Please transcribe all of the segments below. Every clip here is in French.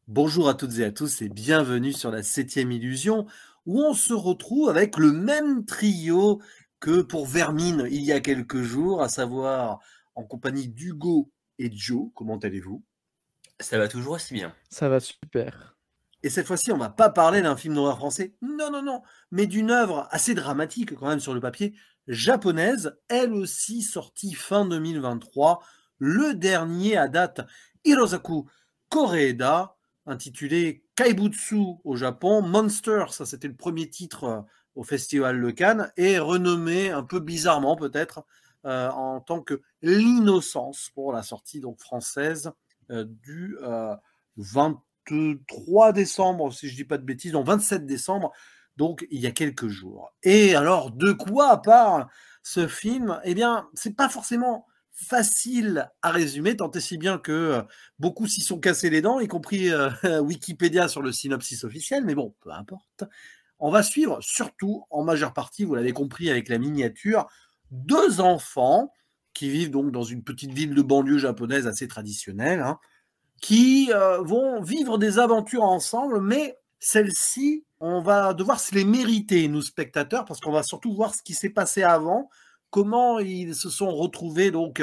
Bonjour à toutes et à tous et bienvenue sur la septième illusion où on se retrouve avec le même trio que pour Vermine il y a quelques jours, à savoir en compagnie d'Hugo et Joe. Comment allez-vous? Ça va toujours aussi bien. Ça va super. Et cette fois-ci, on va pas parler d'un film d'horreur français, non, non, non, mais d'une œuvre assez dramatique quand même sur le papier, japonaise, elle aussi sortie fin 2023, le dernier à date, Hirosaku Koreeda, intitulé Kaibutsu au Japon, Monster, ça c'était le premier titre au Festival de Cannes, et renommé un peu bizarrement peut-être en tant que L'Innocence pour la sortie donc française du 23 décembre, si je ne dis pas de bêtises, non, 27 décembre, donc il y a quelques jours. Et alors, de quoi parle ce film? Eh bien, c'est pas forcément facile à résumer, tant et si bien que beaucoup s'y sont cassés les dents, y compris Wikipédia sur le synopsis officiel, mais bon, peu importe. On va suivre surtout, en majeure partie, vous l'avez compris avec la miniature, deux enfants qui vivent donc dans une petite ville de banlieue japonaise assez traditionnelle, hein, qui vont vivre des aventures ensemble, mais celles-ci, on va devoir se les mériter, nous spectateurs, parce qu'on va surtout voir ce qui s'est passé avant, comment ils se sont retrouvés donc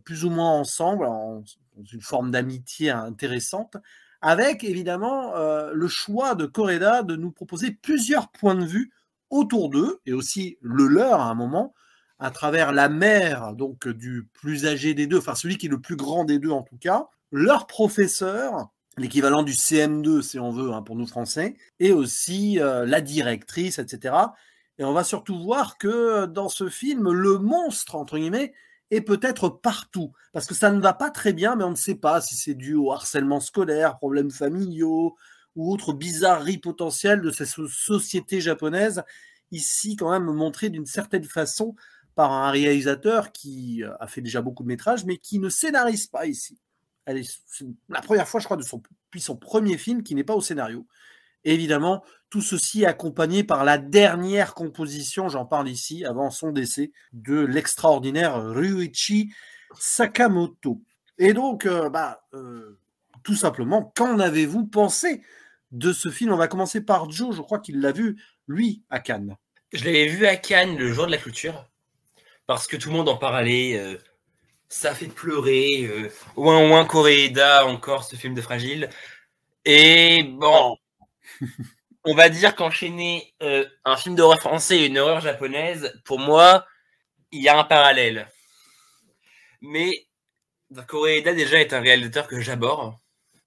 plus ou moins ensemble, dans une forme d'amitié intéressante, avec évidemment le choix de Correda de nous proposer plusieurs points de vue autour d'eux, et aussi le leur à un moment, à travers la mère donc du plus âgé des deux, enfin celui qui est le plus grand des deux en tout cas, leur professeur, l'équivalent du CM2 si on veut, hein, pour nous français, et aussi la directrice, etc. Et on va surtout voir que dans ce film, le monstre, entre guillemets, est peut-être partout. Parce que ça ne va pas très bien, mais on ne sait pas si c'est dû au harcèlement scolaire, problèmes familiaux, ou autres bizarreries potentielles de cette société japonaise, ici quand même montrée d'une certaine façon par un réalisateur qui a fait déjà beaucoup de métrages, mais qui ne scénarise pas ici. C'est la première fois, je crois, depuis son premier film qui n'est pas au scénario. Et évidemment, tout ceci est accompagné par la dernière composition, j'en parle ici, avant son décès, de l'extraordinaire Ryuichi Sakamoto. Et donc, tout simplement, qu'en avez-vous pensé de ce film? On va commencer par Joe, je crois qu'il l'a vu, lui, à Cannes. Je l'avais vu à Cannes le jour de la clôture, parce que tout le monde en parlait. Ça fait pleurer. Ouin Ouin Koreeda, encore ce film de Fragile. Et bon, Oh. on va dire qu'enchaîner un film d'horreur français et une horreur japonaise, pour moi, il y a un parallèle. Mais Koreeda déjà est un réalisateur que j'aborde.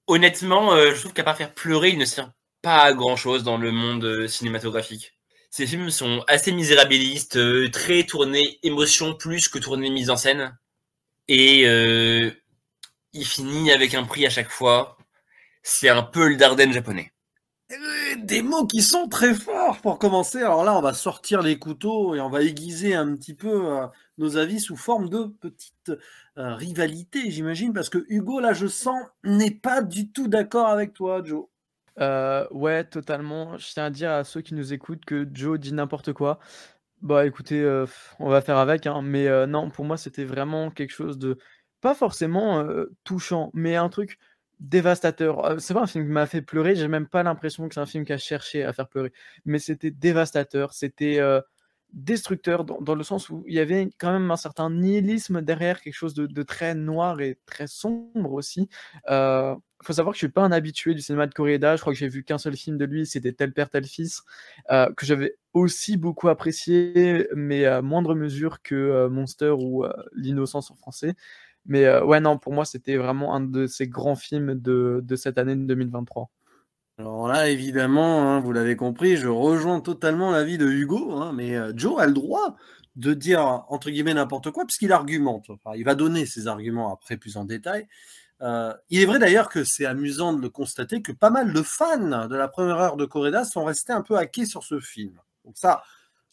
Honnêtement, je trouve qu'à part faire pleurer, il ne sert pas à grand-chose dans le monde cinématographique. Ces films sont assez misérabilistes, très tournés émotion plus que tournés mise en scène. Et il finit avec un prix à chaque fois. C'est un peu le Dardenne japonais. Des mots qui sont très forts pour commencer. Alors là, on va sortir les couteaux et on va aiguiser un petit peu nos avis sous forme de petites rivalités, j'imagine, parce que Hugo, là, je sens, n'est pas du tout d'accord avec toi, Joe. Ouais, totalement. Je tiens à dire à ceux qui nous écoutent que Joe dit n'importe quoi. Bah, écoutez, on va faire avec, hein, mais non, pour moi, c'était vraiment quelque chose de pas forcément, touchant, mais un truc dévastateur. C'est pas un film qui m'a fait pleurer, j'ai même pas l'impression que c'est un film qui a cherché à faire pleurer, mais c'était dévastateur, c'était, destructeur dans le sens où il y avait quand même un certain nihilisme derrière, quelque chose de très noir et très sombre aussi. Faut savoir que je suis pas un habitué du cinéma de Koreeda, je crois que j'ai vu qu'un seul film de lui, c'était Tel père, tel fils, que j'avais aussi beaucoup apprécié, mais à moindre mesure que, Monster ou, L'Innocence en français. Mais, ouais, non, pour moi, c'était vraiment un de ces grands films de cette année 2023. Alors là, évidemment, hein, vous l'avez compris, je rejoins totalement l'avis de Hugo, hein, mais Joe a le droit de dire, entre guillemets, n'importe quoi, puisqu'il argumente. Enfin, il va donner ses arguments après plus en détail. Il est vrai d'ailleurs que c'est amusant de le constater que pas mal de fans de la première heure de Correda sont restés un peu hackés sur ce film. Donc ça,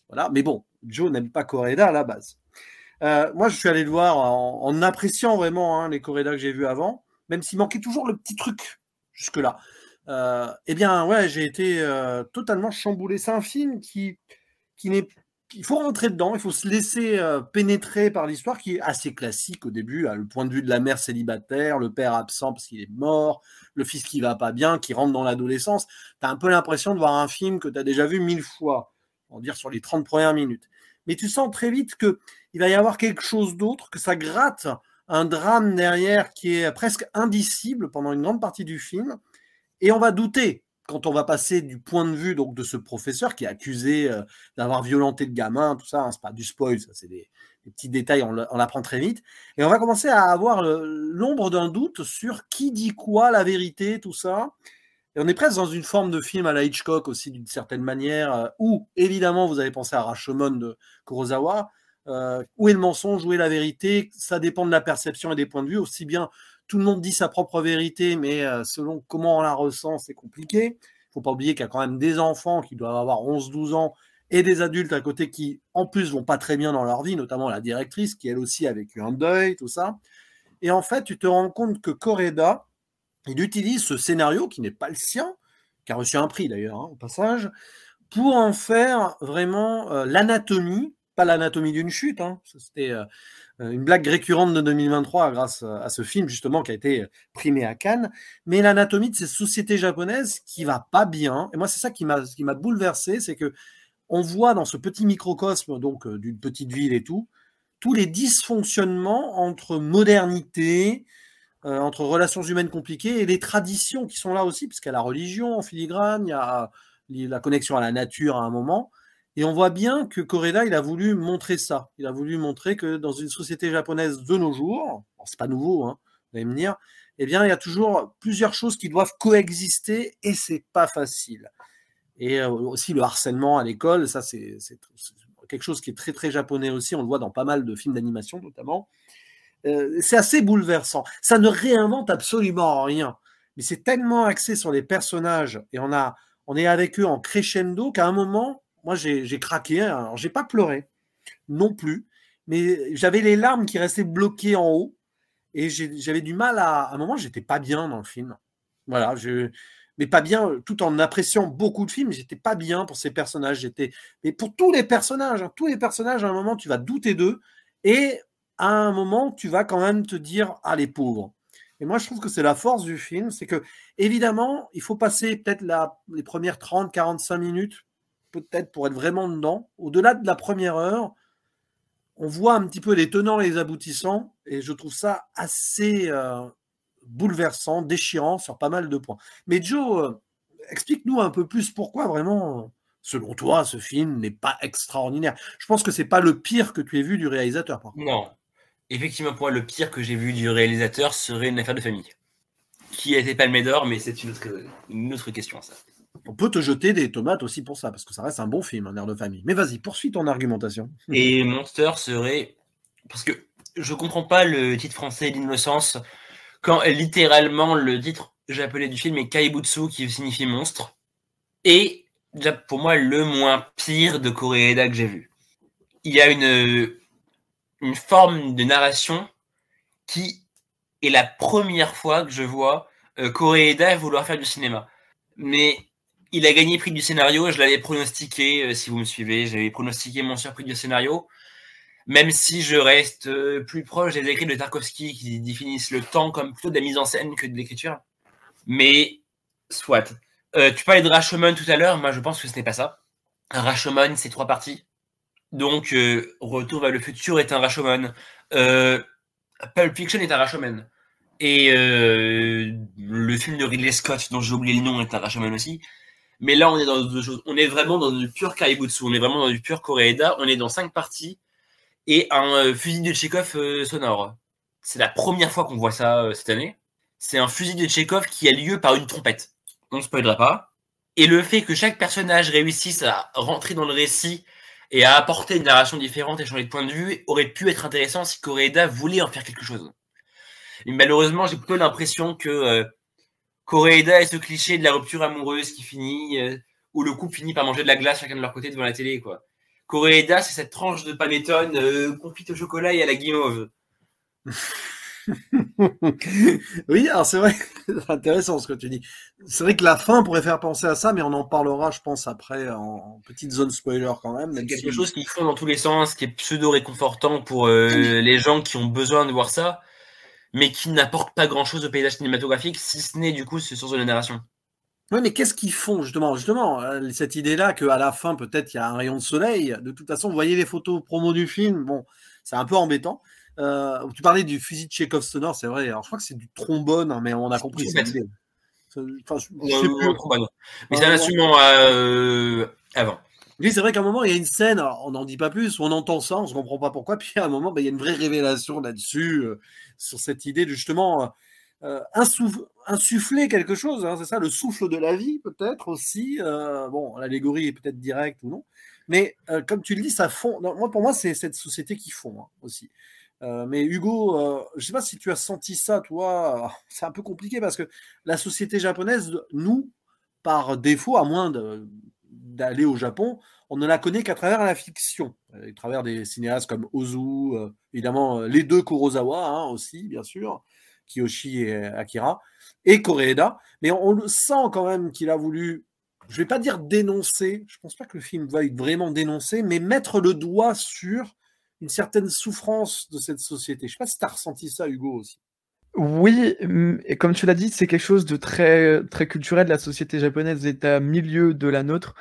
voilà. Mais bon, Joe n'aime pas Correda à la base. Moi, je suis allé le voir en appréciant vraiment hein, les Correda que j'ai vus avant, même s'il manquait toujours le petit truc jusque-là. Eh bien, ouais, j'ai été totalement chamboulé. C'est un film qui n'est il faut rentrer dedans, il faut se laisser pénétrer par l'histoire qui est assez classique au début, le point de vue de la mère célibataire, le père absent parce qu'il est mort, le fils qui va pas bien, qui rentre dans l'adolescence. Tu as un peu l'impression de voir un film que tu as déjà vu 1000 fois, on va dire sur les 30 premières minutes. Mais tu sens très vite qu'il va y avoir quelque chose d'autre, que ça gratte un drame derrière qui est presque indicible pendant une grande partie du film, et on va douter quand on va passer du point de vue donc de ce professeur qui est accusé d'avoir violenté le gamin, tout ça, hein, c'est pas du spoil, ça, c'est des petits détails, on l'apprend très vite, et on va commencer à avoir l'ombre d'un doute sur qui dit quoi, la vérité, tout ça. Et on est presque dans une forme de film à la Hitchcock aussi, d'une certaine manière, où évidemment vous avez pensé à Rashomon de Kurosawa, où est le mensonge, où est la vérité, ça dépend de la perception et des points de vue, aussi bien tout le monde dit sa propre vérité, mais selon comment on la ressent, c'est compliqué. Il ne faut pas oublier qu'il y a quand même des enfants qui doivent avoir 11-12 ans et des adultes à côté qui, en plus, vont pas très bien dans leur vie, notamment la directrice, qui elle aussi a vécu un deuil, tout ça. Et en fait, tu te rends compte que Koreda, il utilise ce scénario qui n'est pas le sien, qui a reçu un prix d'ailleurs, hein, au passage, pour en faire vraiment l'anatomie, pas l'anatomie d'une chute, hein, c'était une blague récurrente de 2023 grâce à ce film justement qui a été primé à Cannes, mais l'anatomie de ces sociétés japonaises qui va pas bien. Et moi c'est ça qui m'a bouleversé, c'est que on voit dans ce petit microcosme donc d'une petite ville et tout, tous les dysfonctionnements entre modernité, entre relations humaines compliquées et les traditions qui sont là aussi, parce qu'il y a la religion en filigrane, il y a la connexion à la nature à un moment. Et on voit bien que Koreda, il a voulu montrer ça. Il a voulu montrer que dans une société japonaise de nos jours, c'est pas nouveau, hein, vous allez me dire, eh bien, il y a toujours plusieurs choses qui doivent coexister et c'est pas facile. Et aussi le harcèlement à l'école, ça c'est quelque chose qui est très très japonais aussi, on le voit dans pas mal de films d'animation notamment. C'est assez bouleversant. Ça ne réinvente absolument rien, mais c'est tellement axé sur les personnages et on est avec eux en crescendo qu'à un moment, moi j'ai craqué. Alors j'ai pas pleuré non plus, mais j'avais les larmes qui restaient bloquées en haut et j'avais du mal à un moment, j'étais pas bien dans le film. Voilà, mais pas bien, tout en appréciant beaucoup de films, j'étais pas bien pour ces personnages. Mais pour tous les personnages, hein, à un moment, tu vas douter d'eux et à un moment, tu vas quand même te dire « Ah, les pauvres ». Et moi, je trouve que c'est la force du film, c'est que, évidemment, il faut passer peut-être les premières 30, 45 minutes, peut-être pour être vraiment dedans. Au-delà de la première heure, on voit un petit peu les tenants et les aboutissants, et je trouve ça assez bouleversant, déchirant sur pas mal de points. Mais Joe, explique-nous un peu plus pourquoi vraiment, selon toi, ce film n'est pas extraordinaire. Je pense que c'est pas le pire que tu aies vu du réalisateur, par contre. Non. Effectivement, pour moi, le pire que j'ai vu du réalisateur serait Une affaire de famille, qui a été palmé d'or, mais c'est une autre question, ça. On peut te jeter des tomates aussi pour ça, parce que ça reste un bon film, Un air de famille. Mais vas-y, poursuis ton argumentation. Et Monster serait... Parce que je comprends pas le titre français d'Innocence, quand littéralement le titre japonais du film est Kaibutsu, qui signifie monstre. Et déjà, pour moi, le moins pire de Koreeda que j'ai vu. Il y a une forme de narration qui est la première fois que je vois Koreeda vouloir faire du cinéma. Mais il a gagné prix du scénario, je l'avais pronostiqué, si vous me suivez, j'avais pronostiqué mon surprix du scénario, même si je reste plus proche des écrits de Tarkovsky qui définissent le temps comme plutôt de la mise en scène que de l'écriture. Mais, soit. Tu parlais de Rashomon tout à l'heure, moi je pense que ce n'est pas ça. Rashomon, c'est 3 parties. Donc, Retour vers le futur est un Rashomon. Pulp Fiction est un Rashomon. Et le film de Ridley Scott, dont j'ai oublié le nom, est un Rashomon aussi. Mais là, on est dans deux choses. On est vraiment dans du pur Kaibutsu. On est vraiment dans du pur Koreeda. On est dans 5 parties et un fusil de Tchekhov sonore. C'est la première fois qu'on voit ça cette année. C'est un fusil de Tchekhov qui a lieu par une trompette. On ne spoilera pas. Et le fait que chaque personnage réussisse à rentrer dans le récit et à apporter une narration différente et changer de point de vue aurait pu être intéressant si Koreeda voulait en faire quelque chose. Et malheureusement, j'ai plutôt l'impression que Koreeda est ce cliché de la rupture amoureuse qui finit, où le couple finit par manger de la glace chacun de leur côté devant la télé, quoi. Koreeda, c'est cette tranche de panettone confite au chocolat et à la guimauve. Oui, alors c'est vrai, c'est intéressant ce que tu dis. C'est vrai que la fin pourrait faire penser à ça, mais on en parlera, je pense, après en petite zone spoiler quand même. C'est Même quelque si... chose qu'ils font dans tous les sens, qui est pseudo-réconfortant pour les gens qui ont besoin de voir ça, mais qui n'apporte pas grand-chose au paysage cinématographique, si ce n'est du coup ce source de la narration. Oui, mais qu'est-ce qu'ils font justement, cette idée-là qu'à la fin peut-être il y a un rayon de soleil. De toute façon, vous voyez les photos promo du film, bon, c'est un peu embêtant. Tu parlais du fusil de Chekhov sonore, c'est vrai. Alors je crois que c'est du trombone, hein, mais on a compris, c'est l'idée. Enfin, je sais plus. Trop bon. Mais c'est un instrument avant. Oui, c'est vrai qu'à un moment, il y a une scène, alors, on n'en dit pas plus, on entend ça, on ne comprend pas pourquoi, puis à un moment, il y a une vraie révélation là-dessus, sur cette idée de justement insuffler quelque chose, hein, c'est ça, le souffle de la vie peut-être aussi. Bon, l'allégorie est peut-être directe ou non, mais comme tu le dis, ça fond. Non, pour moi, c'est cette société qui fond, hein, aussi. Mais Hugo, je ne sais pas si tu as senti ça, toi. C'est un peu compliqué parce que la société japonaise, nous, par défaut, à moins d'aller au Japon, on ne la connaît qu'à travers la fiction, à travers des cinéastes comme Ozu, évidemment les deux Kurosawa, hein, aussi, bien sûr, Kiyoshi et Akira, et Koreeda. Mais on le sent quand même qu'il a voulu, je ne vais pas dire dénoncer, je ne pense pas que le film veuille vraiment dénoncer, mais mettre le doigt sur une certaine souffrance de cette société. Je ne sais pas si tu as ressenti ça, Hugo, aussi. Oui, et comme tu l'as dit, c'est quelque chose de très, très culturel. La société japonaise est à milieu de la nôtre.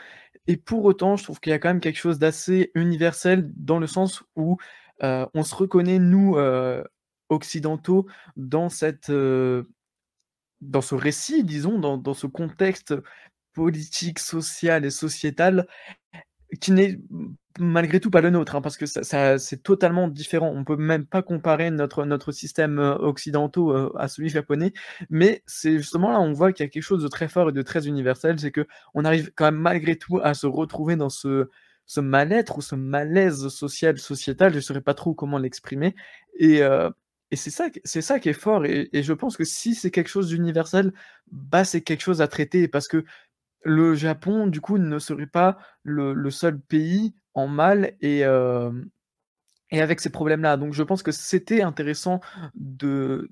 Et pour autant, je trouve qu'il y a quand même quelque chose d'assez universel dans le sens où on se reconnaît, nous, occidentaux, dans dans ce récit, disons, dans ce contexte politique, social et sociétal qui n'est malgré tout pas le nôtre, hein, parce que c'est totalement différent. On peut même pas comparer notre système occidentaux à celui japonais, mais c'est justement là on voit qu'il y a quelque chose de très fort et de très universel, c'est que on arrive quand même malgré tout à se retrouver dans ce mal-être ou ce malaise social, sociétal, je ne saurais pas trop comment l'exprimer, et, euh, et c'est ça qui est fort, et je pense que si c'est quelque chose d'universel, bah c'est quelque chose à traiter, parce que le Japon, du coup, ne serait pas le seul pays en mal et avec ces problèmes-là. Donc je pense que c'était intéressant de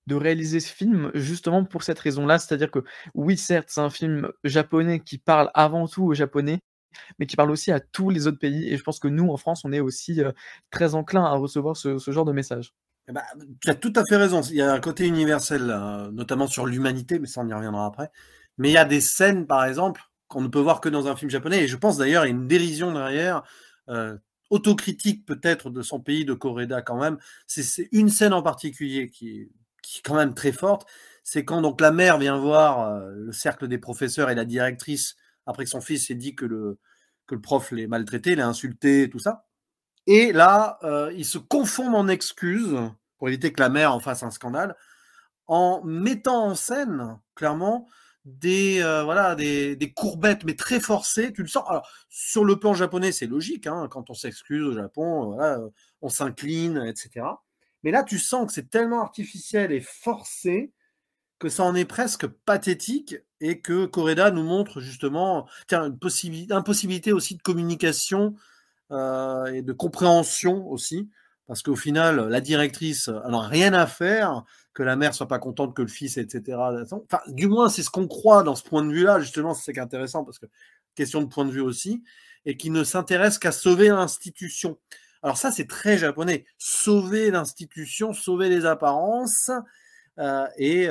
de réaliser ce film justement pour cette raison-là. C'est-à-dire que oui, certes, c'est un film japonais qui parle avant tout aux Japonais, mais qui parle aussi à tous les autres pays et je pense que nous, en France, on est aussi, très enclin à recevoir ce genre de message. Eh ben, tu as tout à fait raison. Il y a un côté universel, notamment sur l'humanité, mais ça, on y reviendra après. Mais il y a des scènes, par exemple, qu'on ne peut voir que dans un film japonais. Et je pense d'ailleurs, il y a une dérision derrière, autocritique peut-être de son pays, de Koreeda quand même. C'est une scène en particulier qui est quand même très forte. C'est quand donc la mère vient voir le cercle des professeurs et la directrice après que son fils ait dit que le prof l'ait maltraité, l'a insulté, tout ça. Et là, ils se confondent en excuses pour éviter que la mère en fasse un scandale, en mettant en scène, clairement, voilà, des courbettes, mais très forcées. Tu le sens. Alors, sur le plan japonais, c'est logique, hein, quand on s'excuse au Japon, voilà, on s'incline, etc. Mais là, tu sens que c'est tellement artificiel et forcé que ça en est presque pathétique et que Koreda nous montre justement tiens, impossibilité aussi de communication et de compréhension aussi, parce qu'au final, la directrice elle n'a rien à faire que la mère soit pas contente que le fils, etc. Enfin, du moins, c'est ce qu'on croit dans ce point de vue-là, justement, c'est ça qui est intéressant, parce que question de point de vue aussi, et qui ne s'intéresse qu'à sauver l'institution. Alors ça, c'est très japonais. Sauver l'institution, sauver les apparences, et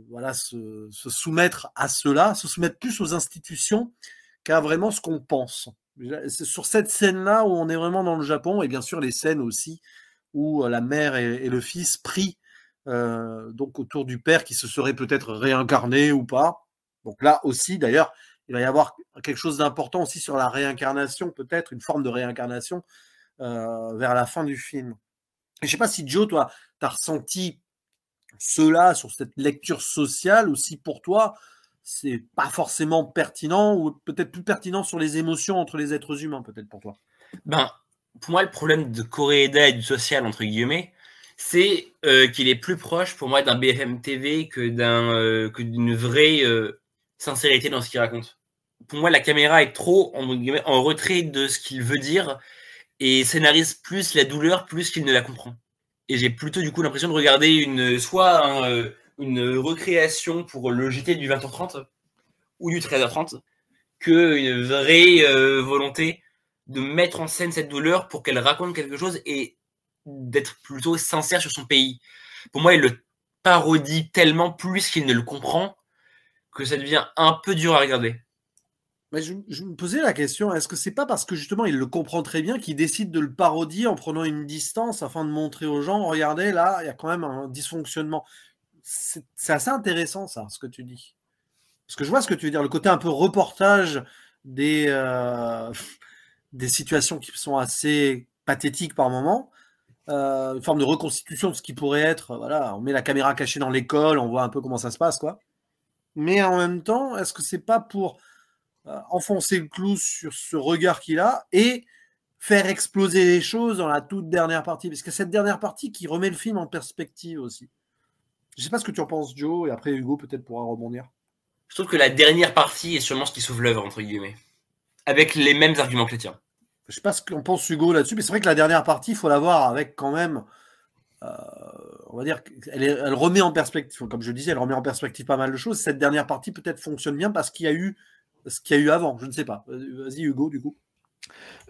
voilà, se soumettre à cela, se soumettre plus aux institutions qu'à vraiment ce qu'on pense. C'est sur cette scène-là où on est vraiment dans le Japon, et bien sûr les scènes aussi où la mère et le fils prient donc autour du père qui se serait peut-être réincarné ou pas. Donc là aussi, d'ailleurs, il va y avoir quelque chose d'important aussi sur la réincarnation, peut-être une forme de réincarnation vers la fin du film. Et je ne sais pas si Joe, toi, tu as ressenti cela sur cette lecture sociale, ou si pour toi, c'est pas forcément pertinent, ou peut-être plus pertinent sur les émotions entre les êtres humains, peut-être pour toi. Ben, pour moi, le problème de Koreeda et du social, entre guillemets, c'est qu'il est plus proche pour moi d'un BFM TV que d'une vraie sincérité dans ce qu'il raconte. Pour moi, la caméra est trop en retrait de ce qu'il veut dire et scénarise plus la douleur plus qu'il ne la comprend. Et j'ai plutôt du coup l'impression de regarder une recréation pour le JT du 20h30 ou du 13h30 qu'une vraie volonté de mettre en scène cette douleur pour qu'elle raconte quelque chose et d'être plutôt sincère sur son pays. Pour moi, il le parodie tellement plus qu'il ne le comprend que ça devient un peu dur à regarder. Mais je me posais la question, est-ce que c'est pas parce que justement il le comprend très bien qu'il décide de le parodier en prenant une distance afin de montrer aux gens, regardez là, il y a quand même un dysfonctionnement. C'est assez intéressant ça, ce que tu dis. Parce que je vois ce que tu veux dire, le côté un peu reportage des situations qui sont assez pathétiques par moment, une forme de reconstitution de ce qui pourrait être, voilà, on met la caméra cachée dans l'école, on voit un peu comment ça se passe, quoi. Mais en même temps, est-ce que c'est pas pour enfoncer le clou sur ce regard qu'il a et faire exploser les choses dans la toute dernière partie, parce que cette dernière partie qui remet le film en perspective aussi. Je sais pas ce que tu en penses, Joe, et après Hugo peut-être pourra rebondir. Je trouve que la dernière partie est sûrement ce qui sauve l'œuvre, entre guillemets. Avec les mêmes arguments que les tiens. Je sais pas ce qu'en pense Hugo là-dessus, mais c'est vrai que la dernière partie, il faut la voir avec quand même, on va dire, elle remet en perspective, comme je disais, elle remet en perspective pas mal de choses. Cette dernière partie peut-être fonctionne bien parce qu'il y a eu ce qu'il y a eu avant, je ne sais pas. Vas-y Hugo, du coup.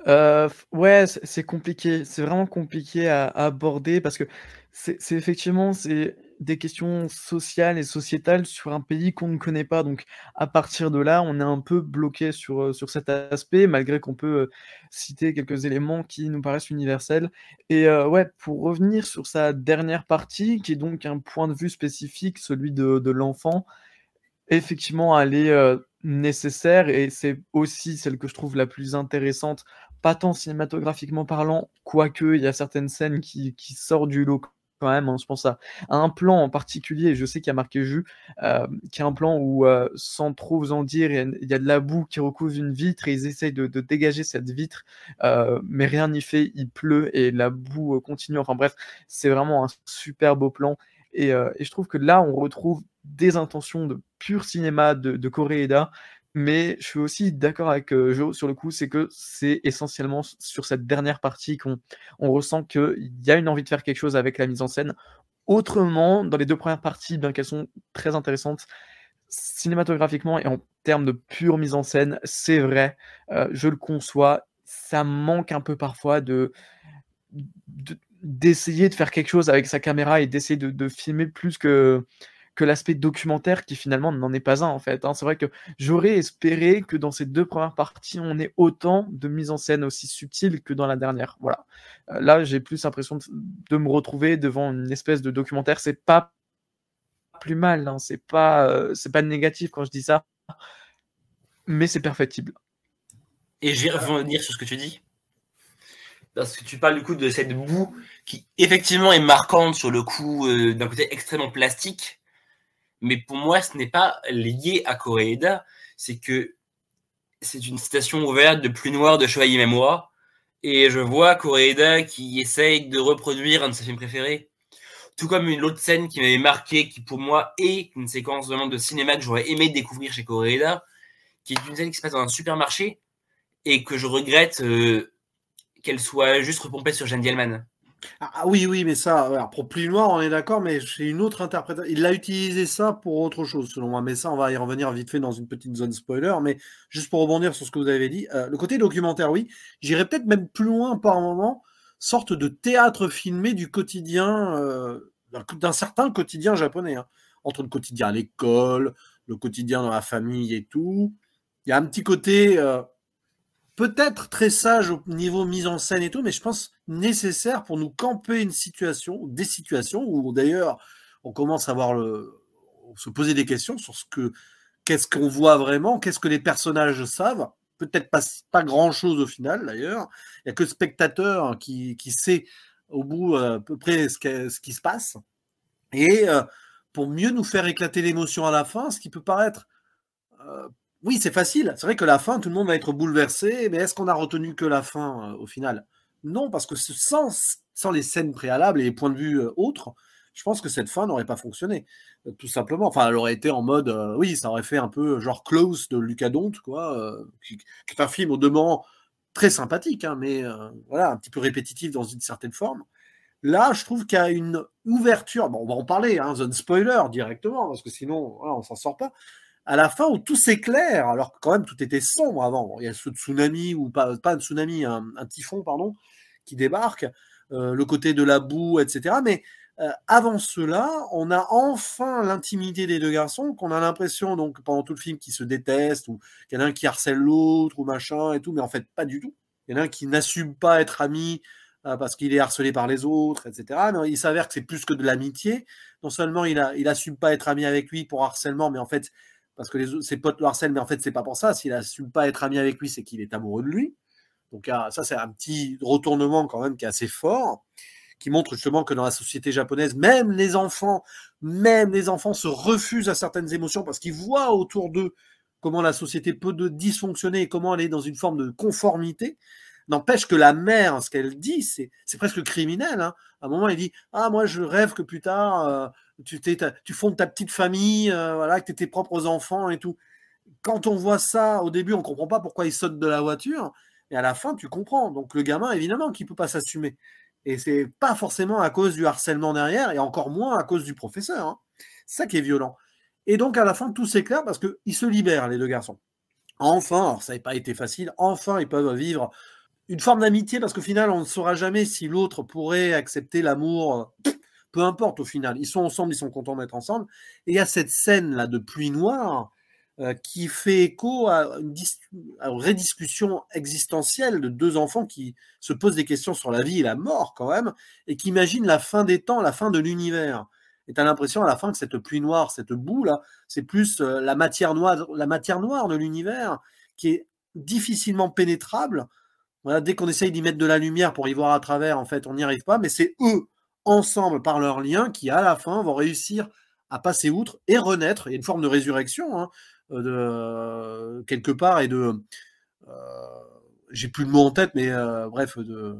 Ouais, c'est compliqué. C'est vraiment compliqué à aborder parce que c'est effectivement, c'est des questions sociales et sociétales sur un pays qu'on ne connaît pas. Donc à partir de là, on est un peu bloqué sur cet aspect, malgré qu'on peut, citer quelques éléments qui nous paraissent universels et ouais, pour revenir sur sa dernière partie, qui est donc un point de vue spécifique, celui de l'enfant. Effectivement, elle est, nécessaire et c'est aussi celle que je trouve la plus intéressante, pas tant cinématographiquement parlant, quoique il y a certaines scènes qui sortent du lot quand même, hein. Je pense à un plan en particulier, je sais qu'il y a marqué jus, qui est un plan où, sans trop vous en dire, il y a de la boue qui recouvre une vitre et ils essayent de dégager cette vitre, mais rien n'y fait, il pleut et la boue, continue. Enfin bref, c'est vraiment un super beau plan et je trouve que là, on retrouve des intentions de pur cinéma de Koreeda, mais je suis aussi d'accord avec, Jo sur le coup, c'est que c'est essentiellement sur cette dernière partie qu'on ressent qu'il y a une envie de faire quelque chose avec la mise en scène. Autrement, dans les 2 premières parties, bien qu'elles sont très intéressantes, cinématographiquement et en termes de pure mise en scène, c'est vrai, je le conçois, ça manque un peu parfois d'essayer de faire quelque chose avec sa caméra et d'essayer de filmer plus que l'aspect documentaire qui finalement n'en est pas un, en fait, hein. C'est vrai que j'aurais espéré que dans ces 2 premières parties, on ait autant de mise en scène aussi subtile que dans la dernière, voilà. Là, j'ai plus l'impression de me retrouver devant une espèce de documentaire. C'est pas plus mal, hein, c'est pas négatif quand je dis ça, mais c'est perfectible. Et je vais revenir sur ce que tu dis. Parce que tu parles du coup de cette boue qui effectivement est marquante sur le coup d'un côté extrêmement plastique. Mais pour moi, ce n'est pas lié à Koreeda. C'est que c'est une citation ouverte de Plus Noir de Chevalier Mémoire. Et je vois Koreeda qui essaye de reproduire un de ses films préférés. Tout comme une autre scène qui m'avait marqué, qui pour moi est une séquence vraiment de cinéma que j'aurais aimé découvrir chez Koreeda, qui est une scène qui se passe dans un supermarché et que je regrette qu'elle soit juste repompée sur Jeanne Dielman. Ah oui, oui, mais ça, alors, pour Plus Noir, on est d'accord, mais c'est une autre interprétation. Il a utilisé ça pour autre chose, selon moi. Mais ça, on va y revenir vite fait dans une petite zone spoiler. Mais juste pour rebondir sur ce que vous avez dit, le côté documentaire, oui. J'irais peut-être même plus loin par moment, sorte de théâtre filmé du quotidien, d'un certain quotidien japonais, hein. Entre le quotidien à l'école, le quotidien dans la famille et tout. Il y a un petit côté peut-être très sage au niveau mise en scène et tout, mais je pense nécessaire pour nous camper une situation, des situations où d'ailleurs on commence à se poser des questions sur qu'est-ce qu'on voit vraiment, qu'est-ce que les personnages savent. Peut-être pas grand-chose au final d'ailleurs. Il n'y a que le spectateur qui sait au bout à peu près ce qui se passe. Et pour mieux nous faire éclater l'émotion à la fin, ce qui peut paraître oui, c'est facile. C'est vrai que la fin, tout le monde va être bouleversé, mais est-ce qu'on a retenu que la fin au final? Non, parce que sans les scènes préalables et les points de vue autres, je pense que cette fin n'aurait pas fonctionné. Tout simplement. Enfin, elle aurait été en mode, oui, ça aurait fait un peu genre Close de Lucas Dont, quoi, qui est un film au demeurant très sympathique, hein, mais voilà, un petit peu répétitif dans une certaine forme. Là, je trouve qu'il y a une ouverture. Bon, on va en parler, hein, zone spoiler directement, parce que sinon, voilà, on s'en sort pas. À la fin, où tout s'éclaire, alors que quand même tout était sombre avant. Bon, il y a ce tsunami, ou pas un tsunami, un typhon, pardon, qui débarque, le côté de la boue, etc. Mais avant cela, on a enfin l'intimité des deux garçons, qu'on a l'impression, donc, pendant tout le film, qu'ils se détestent, ou qu'il y en a un qui harcèle l'autre, ou machin, et tout, mais en fait, pas du tout. Il y en a un qui n'assume pas être ami parce qu'il est harcelé par les autres, etc. Non, il s'avère que c'est plus que de l'amitié. Non seulement il assume pas être ami avec lui pour harcèlement, mais en fait, parce que ses potes le harcèlent, mais en fait, c'est pas pour ça. S'il assume pas être ami avec lui, c'est qu'il est amoureux de lui. Donc ça, c'est un petit retournement quand même qui est assez fort, qui montre justement que dans la société japonaise, même les enfants se refusent à certaines émotions parce qu'ils voient autour d'eux comment la société peut dysfonctionner et comment elle est dans une forme de conformité. N'empêche que la mère, ce qu'elle dit, c'est presque criminel. Hein. À un moment, elle dit « Ah, moi, je rêve que plus tard, tu fondes ta petite famille, voilà, que tu aies tes propres enfants et tout. » Quand on voit ça, au début, on ne comprend pas pourquoi il saute de la voiture. Et à la fin, tu comprends. Donc, le gamin, évidemment, qui ne peut pas s'assumer. Et c'est pas forcément à cause du harcèlement derrière, et encore moins à cause du professeur. Hein. C'est ça qui est violent. Et donc, à la fin, tout s'éclaire parce qu'ils se libèrent, les deux garçons. Enfin, alors ça n'a pas été facile, enfin, ils peuvent vivre une forme d'amitié, parce qu'au final, on ne saura jamais si l'autre pourrait accepter l'amour. Peu importe, au final. Ils sont ensemble, ils sont contents d'être ensemble. Et il y a cette scène-là de pluie noire qui fait écho à une rediscussion existentielle de deux enfants qui se posent des questions sur la vie et la mort, quand même, et qui imaginent la fin des temps, la fin de l'univers. Et tu as l'impression à la fin que cette pluie noire, cette boue-là, c'est plus la matière noire de l'univers, qui est difficilement pénétrable. Voilà, dès qu'on essaye d'y mettre de la lumière pour y voir à travers, en fait, on n'y arrive pas, mais c'est eux, ensemble, par leur lien, qui, à la fin, vont réussir à passer outre et renaître. Il y a une forme de résurrection, hein, quelque part, et de... j'ai plus le mot en tête, mais bref, de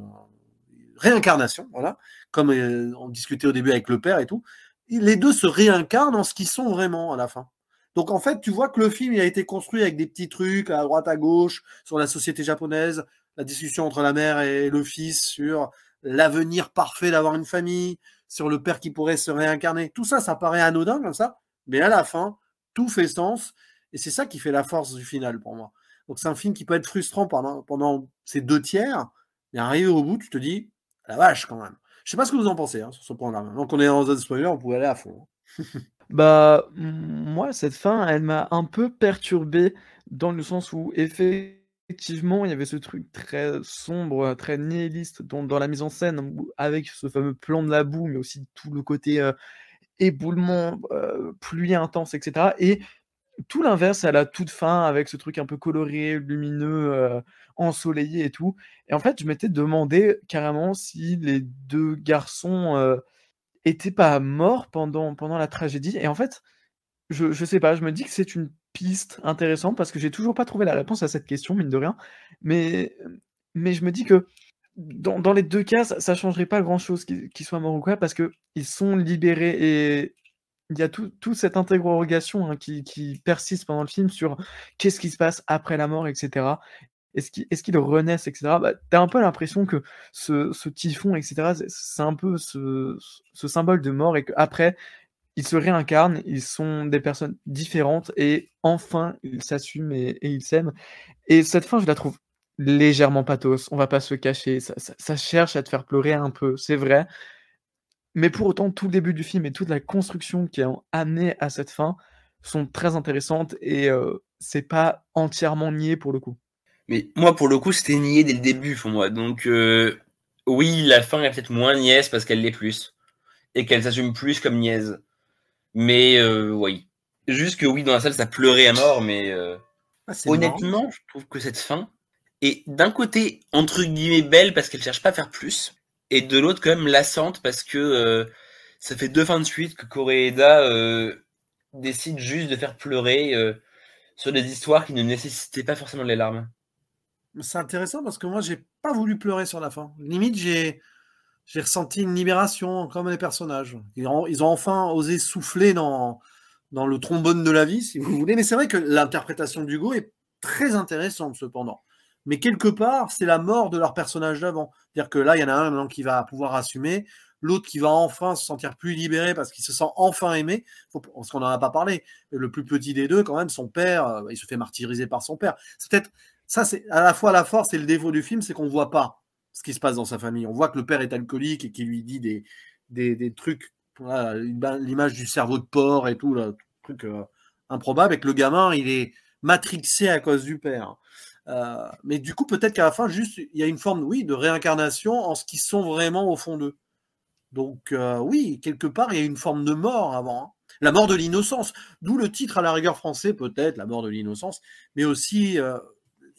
réincarnation, voilà, comme on discutait au début avec le père et tout. Les deux se réincarnent en ce qu'ils sont vraiment, à la fin. Donc, en fait, tu vois que le film il a été construit avec des petits trucs à droite, à gauche, sur la société japonaise, la discussion entre la mère et le fils sur l'avenir parfait d'avoir une famille, sur le père qui pourrait se réincarner. Tout ça, ça paraît anodin comme ça, mais à la fin, tout fait sens, et c'est ça qui fait la force du final pour moi. Donc c'est un film qui peut être frustrant pendant ces 2 tiers, mais arrivé au bout, tu te dis, la vache quand même. Je sais pas ce que vous en pensez hein, sur ce point-là. Donc on est en zone spoiler, on pouvait aller à fond. Bah, moi, cette fin, elle m'a un peu perturbé dans le sens où effectivement, il y avait ce truc très sombre, très nihiliste dans la mise en scène, avec ce fameux plan de la boue, mais aussi tout le côté, éboulement, pluie intense, et cetera, et tout l'inverse à la toute fin avec ce truc un peu coloré, lumineux, ensoleillé et tout, et en fait, je m'étais demandé carrément si les 2 garçons, étaient pas morts pendant la tragédie, et en fait, je sais pas, je me dis que c'est une piste intéressante parce que j'ai toujours pas trouvé la réponse à cette question, mine de rien. Mais, mais je me dis que dans les 2 cas, ça changerait pas grand-chose qu'ils soient morts ou quoi, parce qu'ils sont libérés, et il y a toute cette interrogation, hein, qui persiste pendant le film sur qu'est-ce qui se passe après la mort, et cetera. Est-ce qu'ils renaissent, et cetera? Bah, tu as un peu l'impression que ce typhon, et cetera, c'est un peu ce symbole de mort, et qu'après ils se réincarnent, ils sont des personnes différentes, et enfin ils s'assument et ils s'aiment, et cette fin, je la trouve légèrement pathos, on va pas se le cacher, ça cherche à te faire pleurer un peu, c'est vrai, mais pour autant, tout le début du film et toute la construction qui a amené à cette fin sont très intéressantes, et c'est pas entièrement nié pour le coup. Mais moi, pour le coup, c'était niais dès le début pour moi. Donc, oui, la fin est peut-être moins niaise parce qu'elle l'est plus. Et qu'elle s'assume plus comme niaise. Mais oui. Juste que oui, dans la salle, ça pleurait à mort, mais honnêtement, je trouve que cette fin est d'un côté, entre guillemets, belle parce qu'elle cherche pas à faire plus, et de l'autre, quand même, lassante parce que ça fait 2 fins de suite que Koreeda décide juste de faire pleurer sur des histoires qui ne nécessitaient pas forcément les larmes. C'est intéressant parce que moi, j'ai pas voulu pleurer sur la fin. Limite, j'ai ressenti une libération comme les personnages. Ils ont enfin osé souffler dans le trombone de la vie, si vous voulez. Mais c'est vrai que l'interprétation d'Hugo est très intéressante, cependant. Mais quelque part, c'est la mort de leur personnage d'avant. C'est-à-dire que là, il y en a un maintenant qui va pouvoir assumer. l'autre qui va enfin se sentir plus libéré parce qu'il se sent enfin aimé, parce qu'on n'en a pas parlé, le plus petit des deux, quand même, son père, il se fait martyriser par son père. C'est peut-être, ça c'est à la fois la force et le défaut du film, c'est qu'on ne voit pas ce qui se passe dans sa famille. On voit que le père est alcoolique et qu'il lui dit des trucs, voilà, l'image du cerveau de porc et tout, là, truc improbable, et que le gamin, il est matrixé à cause du père. Mais du coup, peut-être qu'à la fin, juste, il y a une forme, oui, de réincarnation en ce qu'ils sont vraiment au fond d'eux. Donc, oui, quelque part, il y a une forme de mort avant. Hein. La mort de l'innocence. D'où le titre à la rigueur français, peut-être, la mort de l'innocence. Mais aussi,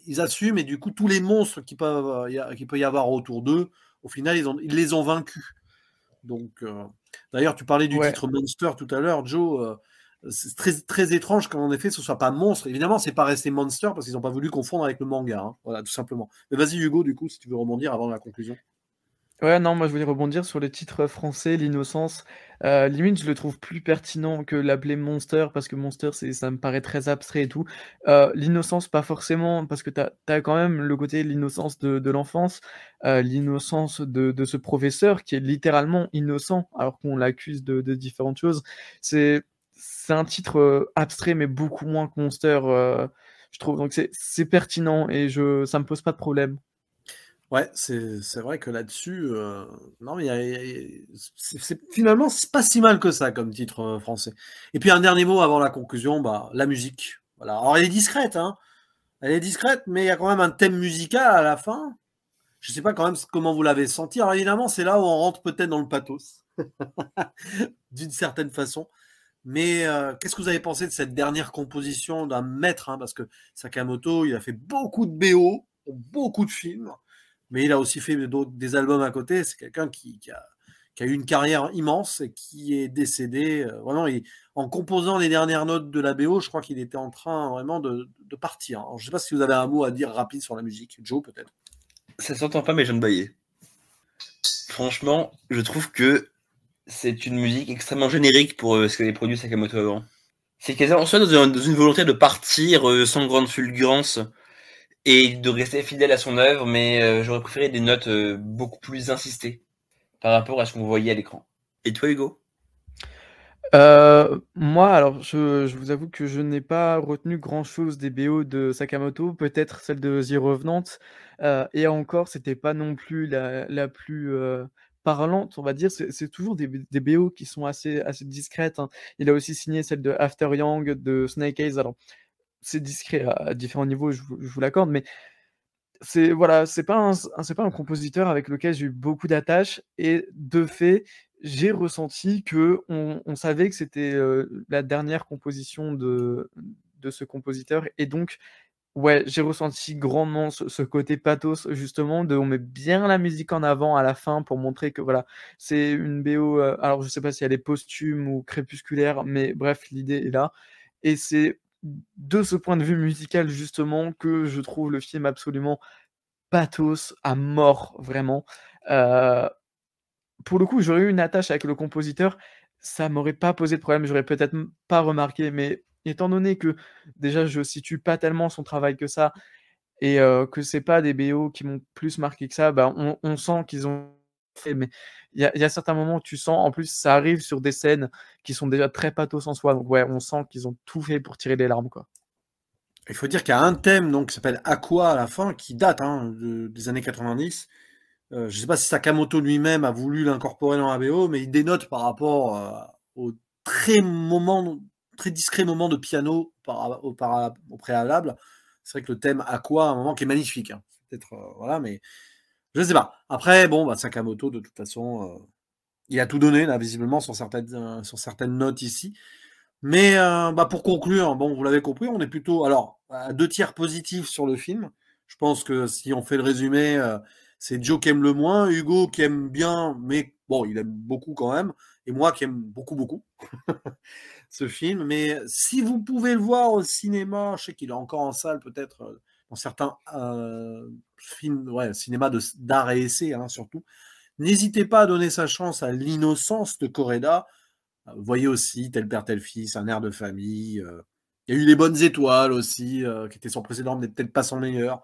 ils assument, et du coup, tous les monstres qu'il peut y avoir autour d'eux, au final, ils les ont vaincus. Donc, d'ailleurs, tu parlais du titre Monster tout à l'heure, Joe. C'est très, très étrange qu'en effet ce soit pas monstre. Évidemment, c'est pas resté Monster parce qu'ils n'ont pas voulu confondre avec le manga. Hein. Voilà, tout simplement. Mais vas-y, Hugo, du coup, si tu veux rebondir avant la conclusion. Ouais, non, moi je voulais rebondir sur le titre français, l'innocence. Limite, je le trouve plus pertinent que l'appeler Monster, parce que Monster, ça me paraît très abstrait et tout. L'innocence, pas forcément, parce que t'as quand même le côté l'innocence de l'enfance, l'innocence de ce professeur qui est littéralement innocent, alors qu'on l'accuse de différentes choses. C'est un titre abstrait, mais beaucoup moins que Monster, je trouve. Donc c'est pertinent et ça me pose pas de problème. Ouais, c'est vrai que là-dessus, non, mais finalement, c'est pas si mal que ça comme titre français. Et puis un dernier mot avant la conclusion, bah, la musique. Voilà. Alors elle est discrète, hein. Elle est discrète, mais il y a quand même un thème musical à la fin. Je sais pas quand même comment vous l'avez senti. Alors évidemment, c'est là où on rentre peut-être dans le pathos, d'une certaine façon. Mais qu'est-ce que vous avez pensé de cette dernière composition d'un maître, hein, parce que Sakamoto, il a fait beaucoup de BO, pour beaucoup de films. Mais il a aussi fait des albums à côté. C'est quelqu'un qui a eu une carrière immense et qui est décédé. Vraiment, en composant les dernières notes de la BO, je crois qu'il était en train vraiment de partir. Alors, je ne sais pas si vous avez un mot à dire rapide sur la musique. Joe, peut-être. Ça s'entend pas, mais je viens de bailler. Franchement, je trouve que c'est une musique extrêmement générique pour ce qu'avait produit Sakamoto avant. C'est quasiment soit dans une volonté de partir sans grande fulgurance et de rester fidèle à son œuvre, mais j'aurais préféré des notes beaucoup plus insistées par rapport à ce qu'on voyait à l'écran. Et toi, Hugo? Moi, alors, je vous avoue que je n'ai pas retenu grand-chose des BO de Sakamoto, peut-être celle de The Revenant, et encore, c'était pas non plus la plus parlante, on va dire. C'est toujours des BO qui sont assez discrètes. Hein. Il a aussi signé celle de After Yang, de Snake Eyes. Alors, c'est discret à différents niveaux, je vous l'accorde, mais voilà, c'est pas un compositeur avec lequel j'ai eu beaucoup d'attaches, et de fait, j'ai ressenti qu'on savait que c'était la dernière composition de ce compositeur, et donc ouais, j'ai ressenti grandement ce côté pathos, justement, on met bien la musique en avant à la fin pour montrer que voilà, c'est une BO. Alors je sais pas si elle est posthume ou crépusculaire, mais bref, l'idée est là, et c'est de ce point de vue musical, justement, que je trouve le film absolument pathos à mort, vraiment. Pour le coup, j'aurais eu une attache avec le compositeur, ça m'aurait pas posé de problème, j'aurais peut-être pas remarqué, mais étant donné que déjà je situe pas tellement son travail que ça, et que c'est pas des BO qui m'ont plus marqué que ça, bah, on sent qu'ils ont fait, mais il y a certains moments où tu sens, en plus ça arrive sur des scènes qui sont déjà très pathos en soi, donc ouais, on sent qu'ils ont tout fait pour tirer des larmes, quoi. Il faut dire qu'il y a un thème donc, qui s'appelle Aqua à la fin, qui date des années 90. Je ne sais pas si Sakamoto lui-même a voulu l'incorporer dans la BO, mais il dénote par rapport au très discret moment de piano au préalable. C'est vrai que le thème Aqua, à un moment qui est magnifique. Hein. Peut-être, voilà, mais je ne sais pas. Après, bon, bah, Sakamoto, de toute façon, il a tout donné, là, visiblement, sur certaines notes ici. Mais bah, pour conclure, bon, vous l'avez compris, on est plutôt à 2 tiers positifs sur le film. Je pense que si on fait le résumé, c'est Joe qui aime le moins, Hugo qui aime bien, mais bon, il aime beaucoup quand même, et moi qui aime beaucoup, beaucoup ce film. Mais si vous pouvez le voir au cinéma, je sais qu'il est encore en salle peut-être dans certains films, ouais, cinéma d'art et essai hein, surtout. N'hésitez pas à donner sa chance à l'innocence de Koreda. Vous voyez aussi Tel père, tel fils, Un air de famille. Il y a eu Les Bonnes Étoiles aussi, qui était son précédent, mais peut-être pas son meilleur.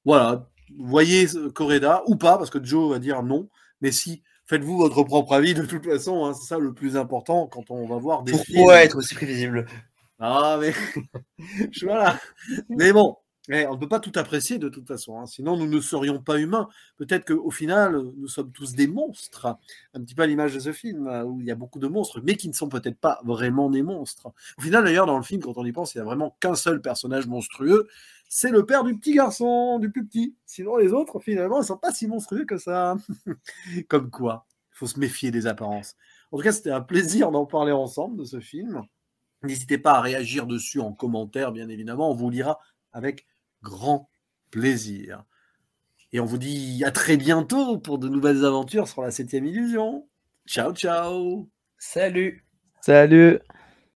Voilà. Vous voyez Koreda, ou pas, parce que Joe va dire non. Mais si faites-vous votre propre avis de toute façon, hein, c'est ça le plus important quand on va voir des films. Pourquoi être aussi prévisible? Ah, mais voilà. Mais bon, on ne peut pas tout apprécier de toute façon, hein, sinon nous ne serions pas humains. Peut-être qu'au final, nous sommes tous des monstres, un petit peu à l'image de ce film, où il y a beaucoup de monstres, mais qui ne sont peut-être pas vraiment des monstres. Au final, d'ailleurs, dans le film, quand on y pense, il n'y a vraiment qu'un seul personnage monstrueux, c'est le père du petit garçon, du plus petit. Sinon, les autres, finalement, ils ne sont pas si monstrueux que ça. Comme quoi, il faut se méfier des apparences. En tout cas, c'était un plaisir d'en parler ensemble de ce film. N'hésitez pas à réagir dessus en commentaire, bien évidemment. On vous lira avec grand plaisir. Et on vous dit à très bientôt pour de nouvelles aventures sur la 7e illusion. Ciao, ciao. Salut. Salut.